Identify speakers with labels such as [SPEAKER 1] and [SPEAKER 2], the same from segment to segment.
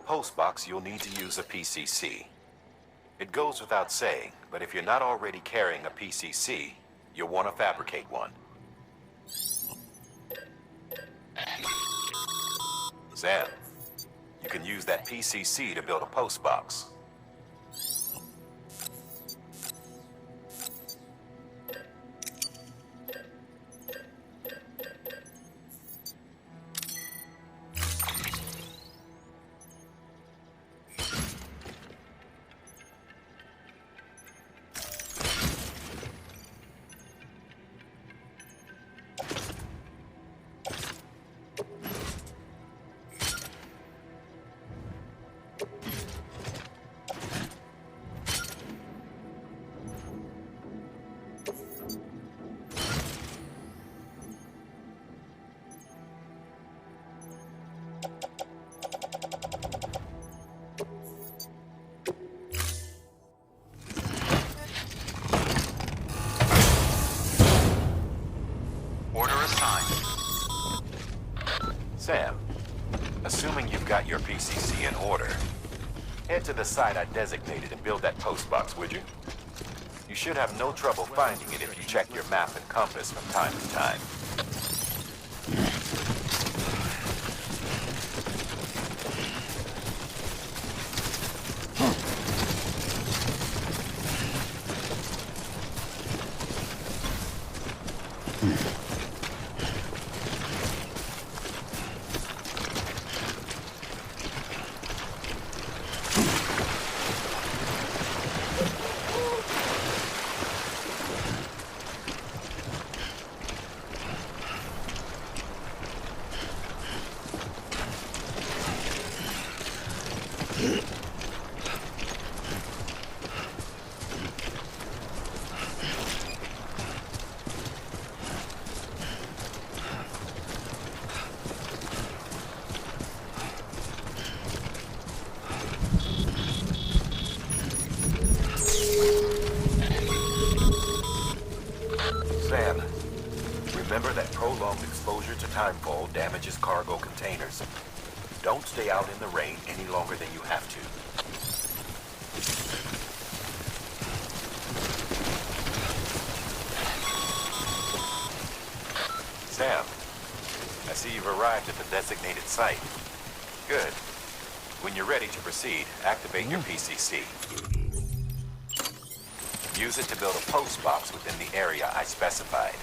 [SPEAKER 1] post box, you'll need to use a PCC. It goes without saying, but if you're not already carrying a PCC, you'll want to fabricate one. Sam, you can use that PCC to build a post box. Sam, assuming you've got your PCC in order, head to the site I designated and build that post box, would you? You should have no trouble finding it if you check your map and compass from time to time. Sam, remember that prolonged exposure to timefall damages cargo containers. Don't stay out in the rain any longer than you have to. Sam, I see you've arrived at the designated site. Good. When you're ready to proceed, activate your PCC. Use it to build a post box within the area I specified.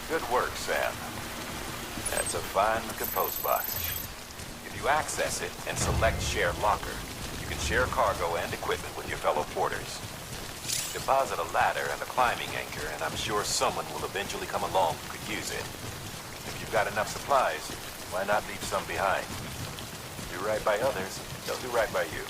[SPEAKER 1] Good work, Sam. That's a fine-looking post box. If you access it and select Share Locker, you can share cargo and equipment with your fellow porters. Deposit a ladder and a climbing anchor, and I'm sure someone will eventually come along who could use it. If you've got enough supplies, why not leave some behind? Do right by others, they'll do right by you.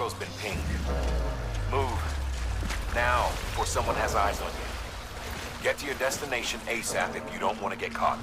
[SPEAKER 1] cargo's been pinged. Move. Now, before someone has eyes on you. Get to your destination ASAP if you don't want to get caught.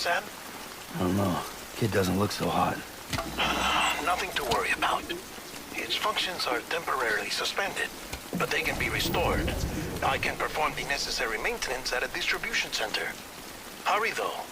[SPEAKER 2] Sam?
[SPEAKER 3] I don't know. Kid doesn't look so hot.
[SPEAKER 2] Nothing to worry about. Its functions are temporarily suspended, but they can be restored. I can perform the necessary maintenance at a distribution center. Hurry, though.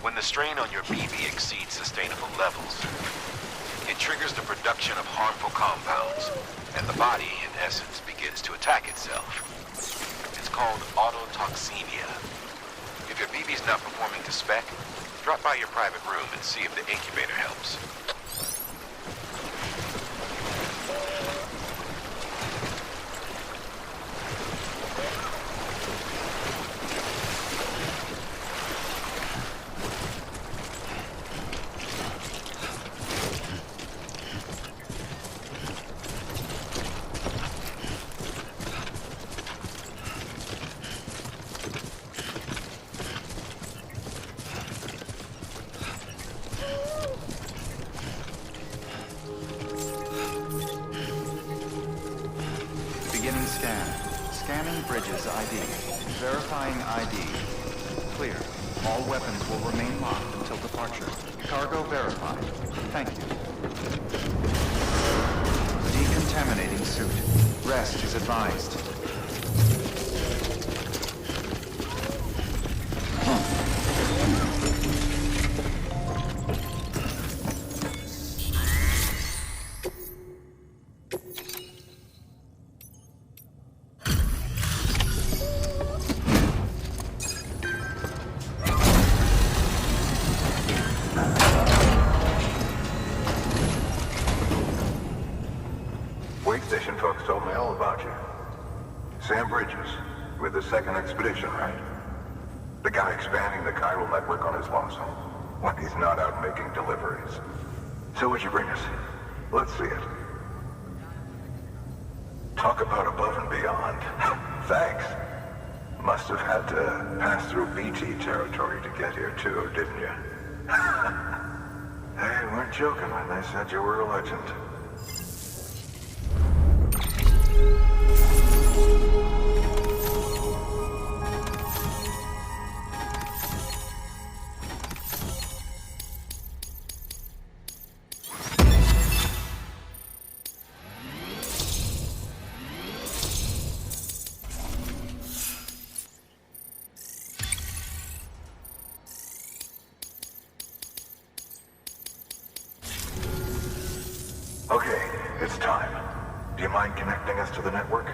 [SPEAKER 1] When the strain on your BB exceeds sustainable levels, it triggers the production of harmful compounds, and the body, in essence, begins to attack itself. It's called autotoxemia. If your BB's not performing to spec, drop by your private room and see if the incubator helps.
[SPEAKER 4] Beginning scan. Scanning bridges ID. Verifying ID. Clear. All weapons will remain locked until departure. Cargo verified. Thank you. Decontaminating suit. Rest is advised.
[SPEAKER 5] Wait station folks told me all about you. Sam Bridges, with the second expedition, right? The guy expanding the chiral network on his lonesome, when he's not out making deliveries. So what'd you bring us? Let's see it. Talk about above and beyond. Thanks. Must have had to pass through BT territory to get here too, didn't you? They weren't joking when they said you were a legend. Okay, it's time. Do you mind connecting us to the network?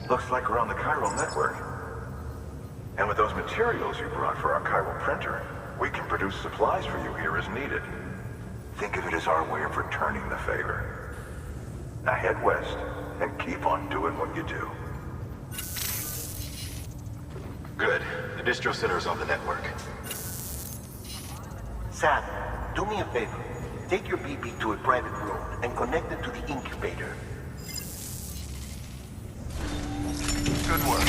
[SPEAKER 5] Looks like we're on the chiral network. And with those materials you brought for our chiral printer, we can produce supplies for you here as needed. Think of it as our way of returning the favor. Now head west and keep on doing what you do.
[SPEAKER 1] Good. The distro center's on the network.
[SPEAKER 2] Sam, do me a favor. Take your BB to a private room and connect it to the incubator.
[SPEAKER 5] Good work.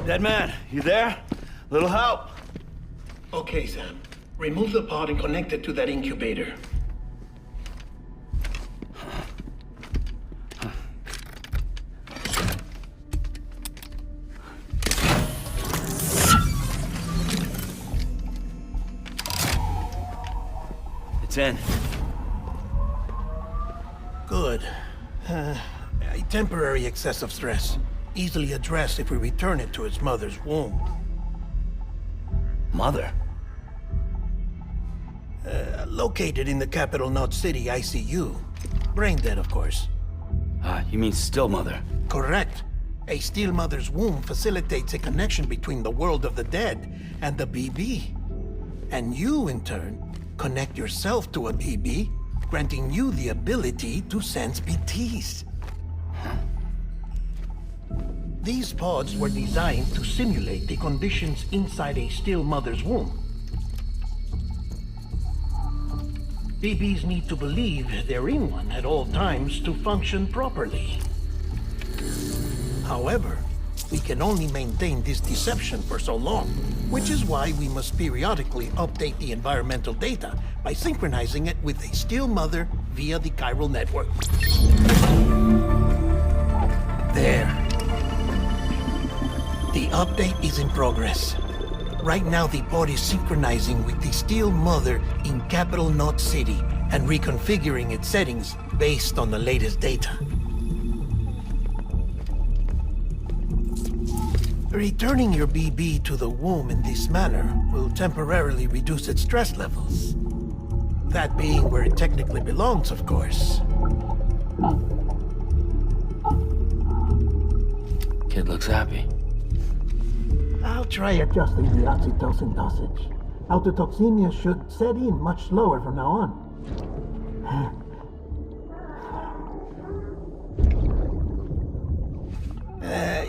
[SPEAKER 3] Dead man, you there? Little help?
[SPEAKER 2] Okay, Sam. Remove the pod and connect it to that incubator.
[SPEAKER 3] It's in.
[SPEAKER 2] Good. A temporary excess of stress. Easily addressed if we return it to its mother's womb.
[SPEAKER 3] Mother?
[SPEAKER 2] Located in the capital Knot City ICU. Brain dead, of course.
[SPEAKER 3] You mean still mother?
[SPEAKER 2] Correct. A steel mother's womb facilitates a connection between the world of the dead and the BB. And you, in turn, connect yourself to a BB, granting you the ability to sense BTs. These pods were designed to simulate the conditions inside a still mother's womb. BBs need to believe they're in one at all times to function properly. However, we can only maintain this deception for so long, which is why we must periodically update the environmental data by synchronizing it with a still mother via the chiral network. There. The update is in progress. Right now, the pod is synchronizing with the Steel Mother in Capital Knot City and reconfiguring its settings based on the latest data. Returning your BB to the womb in this manner will temporarily reduce its stress levels. That being where it technically belongs, of course.
[SPEAKER 3] Kid looks happy.
[SPEAKER 2] I'll try adjusting the oxytocin dosage. Autotoxemia should set in much slower from now on.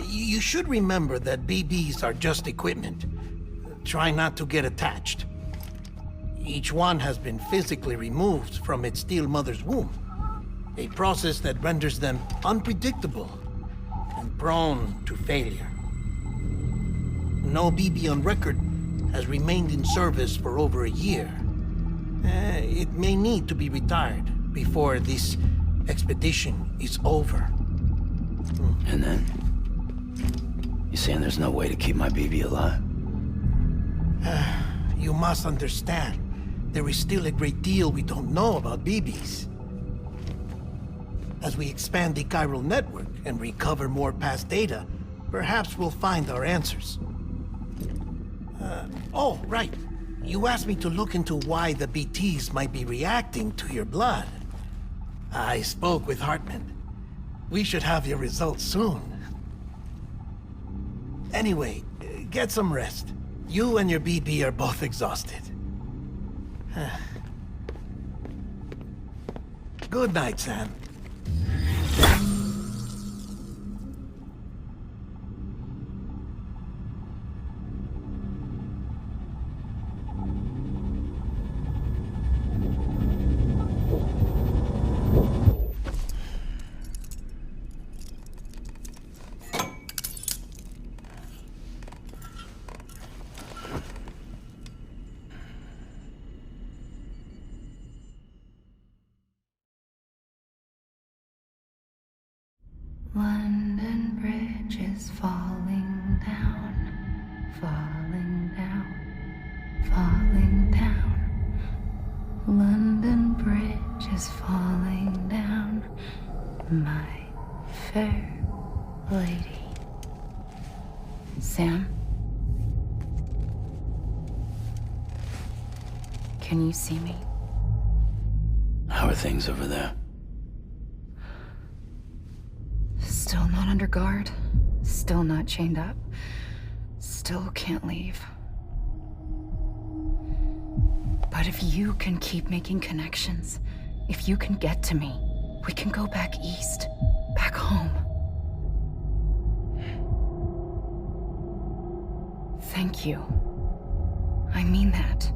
[SPEAKER 2] You should remember that BBs are just equipment. Try not to get attached. Each one has been physically removed from its steel mother's womb. A process that renders them unpredictable and prone to failure. No BB on record has remained in service for over a year. It may need to be retired before this expedition is over.
[SPEAKER 3] And then? You saying there's no way to keep my BB alive?
[SPEAKER 2] You must understand, there is still a great deal we don't know about BBs. As we expand the chiral network and recover more past data, perhaps we'll find our answers. Oh, right. You asked me to look into why the BTs might be reacting to your blood. I spoke with Hartman. We should have your results soon. Anyway, get some rest. You and your BB are both exhausted. Good night, Sam.
[SPEAKER 6] London Bridge is falling down, falling down. falling down. London Bridge is falling down. My fair lady. Sam? Can you see me?
[SPEAKER 3] How are things over there?
[SPEAKER 6] Still not under guard. Still not chained up. Still can't leave. But if you can keep making connections, if you can get to me, we can go back east, back home. Thank you. I mean that.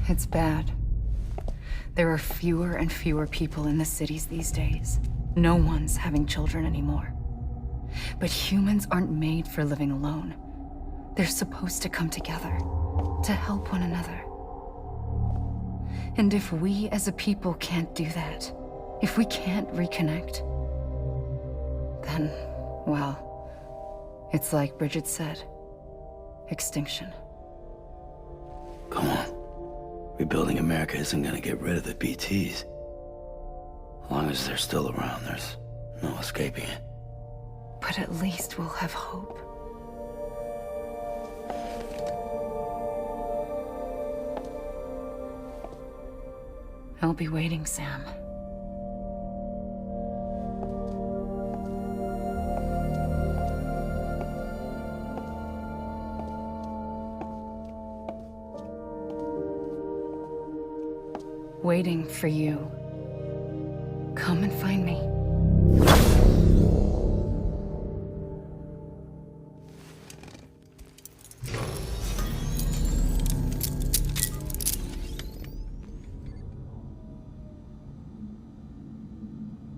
[SPEAKER 6] It's bad. There are fewer and fewer people in the cities these days. No one's having children anymore. But humans aren't made for living alone. They're supposed to come together, to help one another. And if we as a people can't do that, if we can't reconnect, then, well, it's like Bridget said, extinction.
[SPEAKER 3] Come on. Rebuilding America isn't gonna get rid of the BTs. As long as they're still around, there's no escaping it.
[SPEAKER 6] But at least we'll have hope. I'll be waiting, Sam. Waiting for you. Come and find me.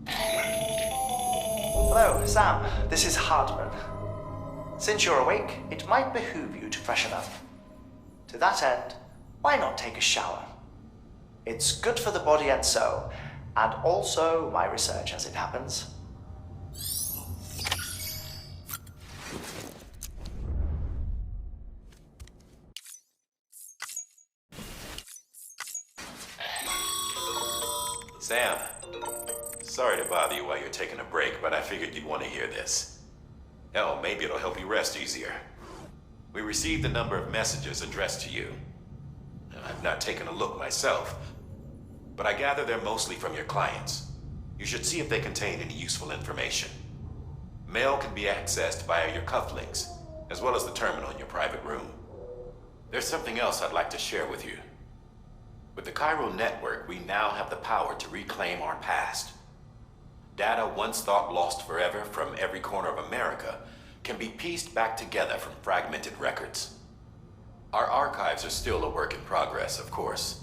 [SPEAKER 7] Hello, Sam. This is Hardman. Since you're awake, it might behoove you to freshen up. To that end, why not take a shower? It's good for the body and soul, and also my research as it happens.
[SPEAKER 1] Sam, sorry to bother you while you're taking a break, but I figured you'd want to hear this. Hell, maybe it'll help you rest easier. We received a number of messages addressed to you. I've not taken a look myself, but I gather they're mostly from your clients. You should see if they contain any useful information. Mail can be accessed via your cufflinks, as well as the terminal in your private room. There's something else I'd like to share with you. With the Chiral network, we now have the power to reclaim our past. Data once thought lost forever from every corner of America can be pieced back together from fragmented records. Our archives are still a work in progress, of course.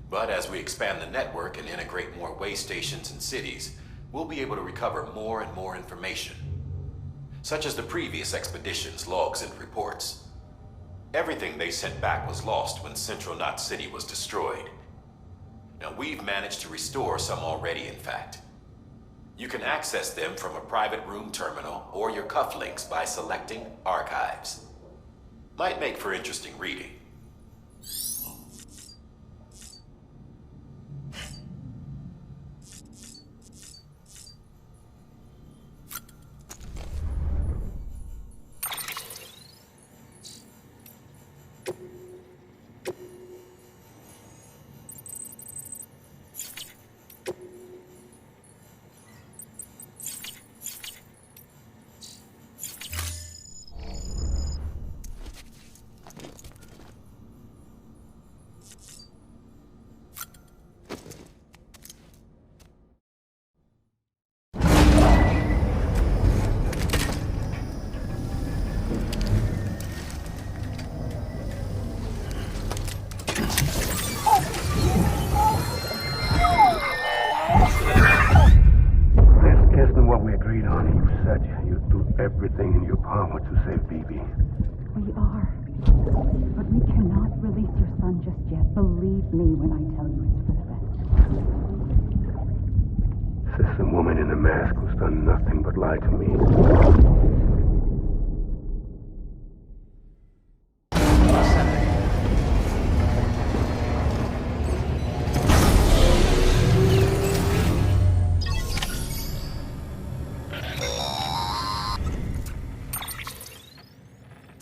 [SPEAKER 1] But as we expand the network and integrate more way stations and cities, we'll be able to recover more and more information, such as the previous expedition's logs and reports. Everything they sent back was lost when Central Knot City was destroyed. Now, we've managed to restore some already, in fact. You can access them from a private room terminal or your cufflinks by selecting Archives. Might make for interesting reading.
[SPEAKER 8] Everything in your power to save Bibi.
[SPEAKER 6] We are. But we cannot release your son just yet. Believe me when I tell you it's for the best.
[SPEAKER 8] Says some woman in a mask who's done nothing but lie to me.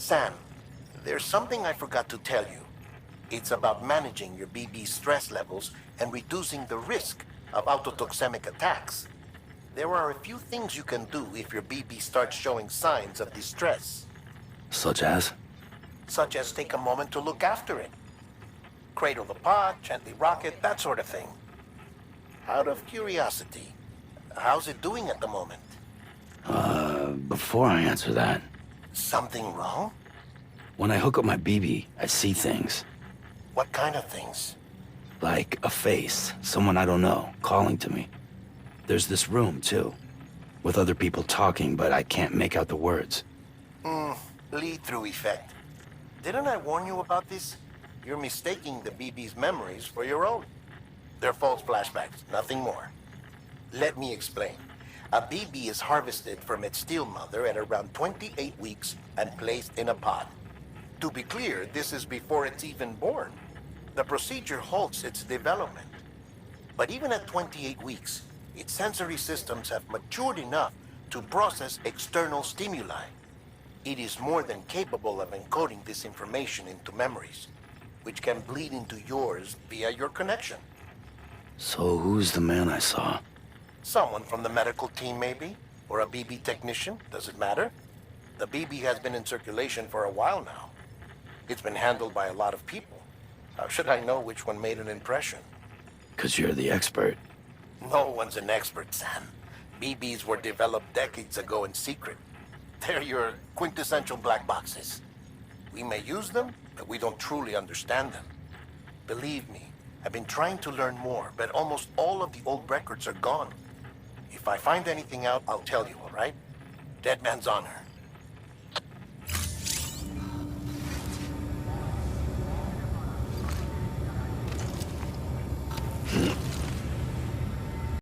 [SPEAKER 9] Sam, there's something I forgot to tell you. It's about managing your BB stress levels and reducing the risk of autotoxemic attacks. There are a few things you can do if your BB starts showing signs of distress.
[SPEAKER 3] Such as?
[SPEAKER 9] Such as take a moment to look after it. Cradle the pod, gently rock it, that sort of thing. Out of curiosity, how's it doing at the moment?
[SPEAKER 3] Before I answer that,
[SPEAKER 9] Something wrong?
[SPEAKER 3] when I hook up my BB, I see things.
[SPEAKER 9] What kind of things?
[SPEAKER 3] Like a face, someone I don't know, calling to me. There's this room, too, with other people talking, but I can't make out the words.
[SPEAKER 9] Lead-through effect. Didn't I warn you about this? You're mistaking the BB's memories for your own. They're false flashbacks, nothing more. Let me explain. A BB is harvested from its steel mother at around 28 weeks and placed in a pod. To be clear, this is before it's even born. The procedure halts its development. But even at 28 weeks, its sensory systems have matured enough to process external stimuli. It is more than capable of encoding this information into memories, which can bleed into yours via your connection.
[SPEAKER 3] So who's the man I saw?
[SPEAKER 9] Someone from the medical team, maybe? Or a BB technician? Does it matter? The BB has been in circulation for a while now. It's been handled by a lot of people. How should I know which one made an impression?
[SPEAKER 3] 'Cause you're the expert.
[SPEAKER 9] No one's an expert, Sam. BBs were developed decades ago in secret. They're your quintessential black boxes. We may use them, but we don't truly understand them. Believe me, I've been trying to learn more, but almost all of the old records are gone. If I find anything out, I'll tell you, all right? Dead man's honor.